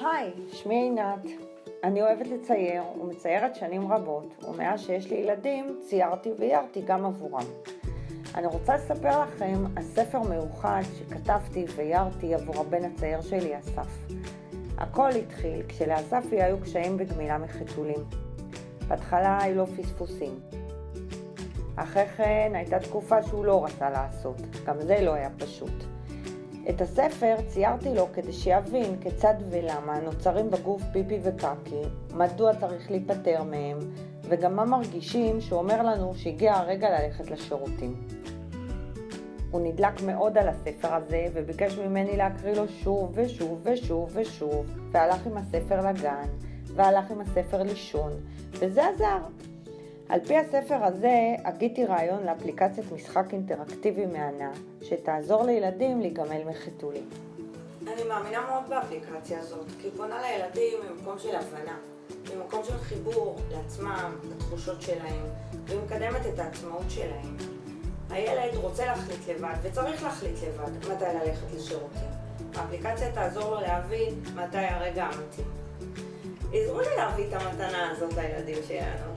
היי, שמי עינת. אני אוהבת לצייר ומציירת שנים רבות, ומאז שיש לי ילדים ציירתי ויירתי גם עבורם. אני רוצה לספר לכם על ספר מיוחד שכתבתי ויירתי עבור הבן הצייר שלי, אסף. הכל התחיל כשלאספי היו קשיים בגמילה מחיתולים. בהתחלה היו לו פספוסים. אחרי כן הייתה תקופה שהוא לא רצה לעשות, גם זה לא היה פשוט. את הספר ציירתי לו כדי שיבין כיצד ולמה נוצרים בגוף פיפי וקקי, מדוע צריך להיפטר מהם, וגם מה מרגישים שהוא אומר לנו שהגיע הרגע ללכת לשירותים. הוא נדלק מאוד על הספר הזה וביקש ממני להקריא לו שוב ושוב ושוב ושוב, והלך עם הספר לגן, והלך עם הספר לישון, וזה עזר. על פי הספר הזה הגיתי רעיון לאפליקציית משחק אינטראקטיבי מהנה שתעזור לילדים להיגמל מחיתולים. אני מאמינה מאוד באפליקציה הזאת, כי היא פונה לילדים ממקום של הבנה, ממקום של חיבור לעצמם, לתחושות שלהם, והיא מקדמת את העצמאות שלהם. הילד רוצה להחליט לבד וצריך להחליט לבד מתי ללכת לשירותים. האפליקציה תעזור לו להבין מתי הרגע המתאים. עזרו לי להביא את המתנה הזאת לילדים שלנו.